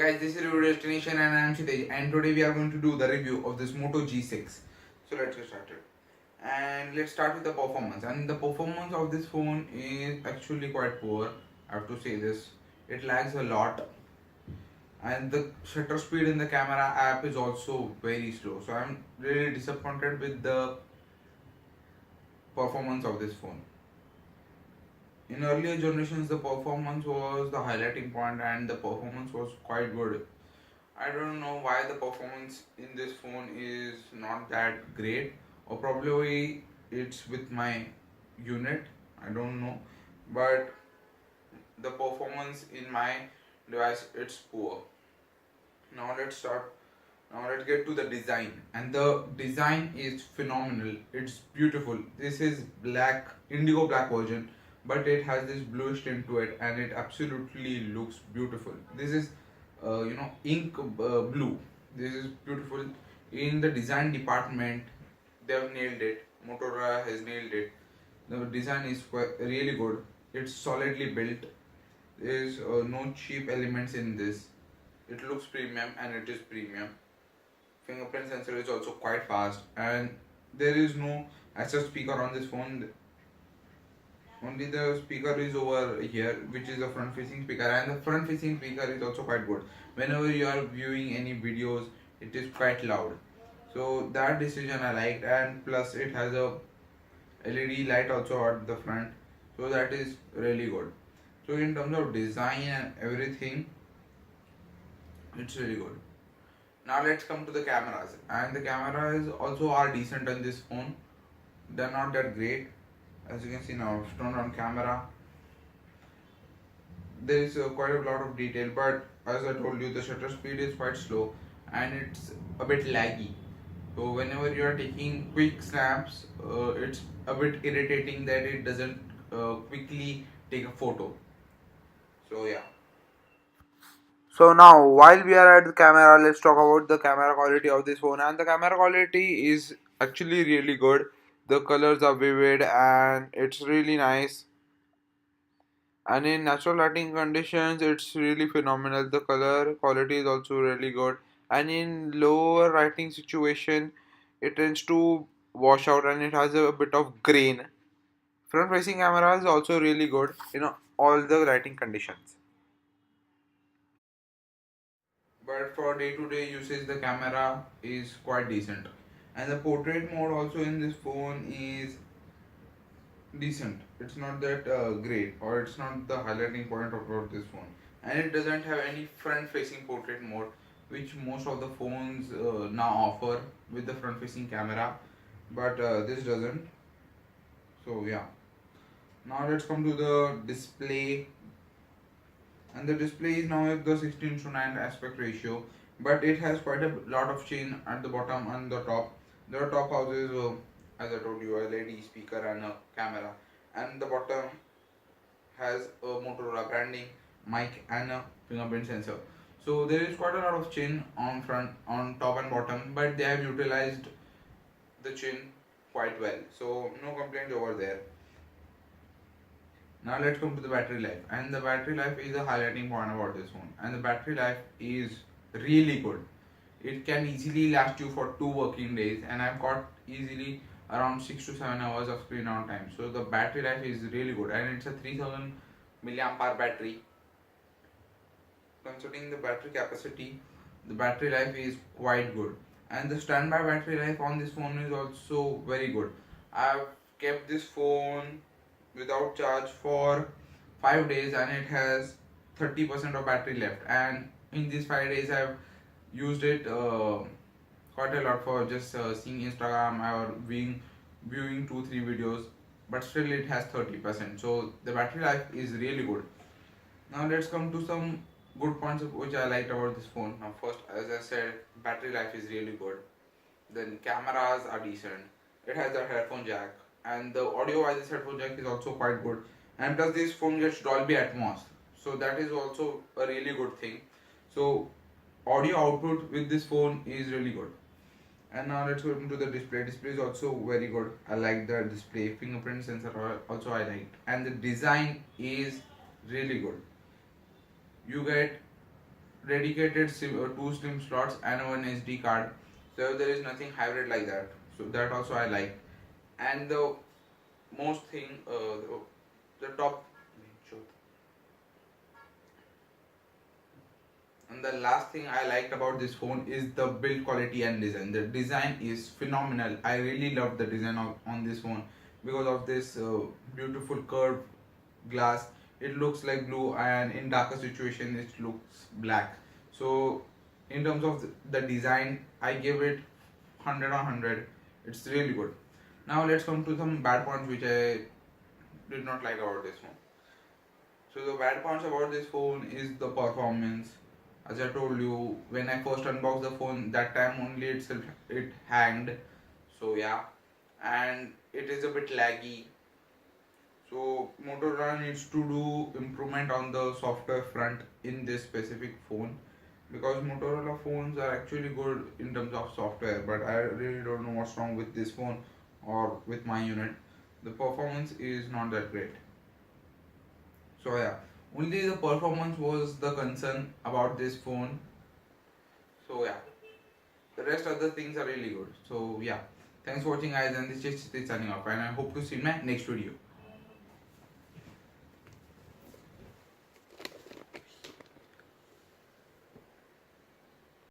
guys, this is Review Destination and I am Shitej, and today we are going to do the review of this Moto G6. So let's get started. And let's start with the performance. And the performance of this phone is actually quite poor. I have to say this. It lags a lot, and the shutter speed in the camera app is also very slow. So I'm really disappointed with the performance of this phone. In earlier generations, the performance was the highlighting point, and the performance was quite good. I don't know why the performance in this phone is not that great, or probably it's with my unit. I don't know, but the performance in my device it's poor. Now let's start. Now let's get to the design, and the design is phenomenal. It's beautiful. This is black, indigo black version, but it has this bluish tint to it, and it absolutely looks beautiful. This is, ink blue. This is beautiful. In the design department, they've nailed it. Motorola has nailed it. The design is really good. It's solidly built. There's no cheap elements in this. It looks premium, and it is premium. Fingerprint sensor is also quite fast, and there is no access speaker on this phone. Only the speaker is over here, which is a front facing speaker, and the front facing speaker is also quite good. Whenever you are viewing any videos, it is quite loud. So that decision I liked, and plus it has a LED light also at the front, so that is really good. So in terms of design and everything, it's really good. Now let's come to the cameras, and the cameras also are decent on this phone. They're not that great. As you can see now, turned on camera, there is quite a lot of detail, but as I told you, the shutter speed is quite slow and it's a bit laggy. So whenever you are taking quick snaps, it's a bit irritating that it doesn't quickly take a photo. So yeah. So now, while we are at the camera, let's talk about the camera quality of this phone. And the camera quality is actually really good. The colors are vivid and it's really nice. And in natural lighting conditions, it's really phenomenal. The color quality is also really good. And in lower lighting situation, it tends to wash out and it has a bit of grain. Front facing camera is also really good in all the lighting conditions. But for day-to-day usage, the camera is quite decent, and the portrait mode also in this phone is decent. It's not that great, or it's not the highlighting point of this phone, and it doesn't have any front-facing portrait mode, which most of the phones now offer with the front-facing camera, but this doesn't. So yeah. Now let's come to the display, and the display is now at the 16:9 aspect ratio, but it has quite a lot of chain at the bottom and the top. The top houses, as I told you, a LED speaker and a camera, and the bottom has a Motorola branding, mic, and a fingerprint sensor. So there is quite a lot of chain on front, on top and bottom, but they have utilized the chain quite well. So no complaints over there. Now let's come to the battery life, and the battery life is a highlighting point about this phone, and the battery life is really good. It can easily last you for 2 working days, and I've got easily around 6 to 7 hours of screen on time. So the battery life is really good, and it's a 3000 milliamp hour battery. Considering the battery capacity, the battery life is quite good, and the standby battery life on this phone is also very good. I've kept this phone without charge for 5 days, and it has 30% of battery left, and in these 5 days I've used it quite a lot for just seeing Instagram or viewing 2 3 videos, but still it has 30%, so the battery life is really good. Now let's come to some good points of which I liked about this phone. Now first, as I said, battery life is really good. Then cameras are decent. It has a headphone jack, and the audio wise this headphone jack is also quite good. And plus this phone gets Dolby Atmos, so that is also a really good thing. So audio output with this phone is really good. And now let's go into the display. Display is also very good. I like the display. Fingerprint sensor also I liked, and the design is really good. You get dedicated two SIM slots and one SD card. So there is nothing hybrid like that. So that also I like. And the most thing, the top, and the last thing I liked about this phone is the build quality and design. The design is phenomenal. I really love the design on this phone because of this beautiful curved glass. It looks like blue, and in darker situation it looks black. So in terms of the design, I give it 100 on 100. It's really good. Now let's come to some bad points which I did not like about this phone. So the bad points about this phone is the performance. As I told you, when I first unboxed the phone, that time only itself it hanged. So yeah, and it is a bit laggy. So Motorola needs to do improvement on the software front in this specific phone, because Motorola phones are actually good in terms of software, but I really don't know what's wrong with this phone or with my unit. The performance is not that great. So yeah, only the performance was the concern about this phone. So yeah, the rest of the things are really good. So yeah, thanks for watching guys, and this is Chit signing off, and I hope to see you in my next video.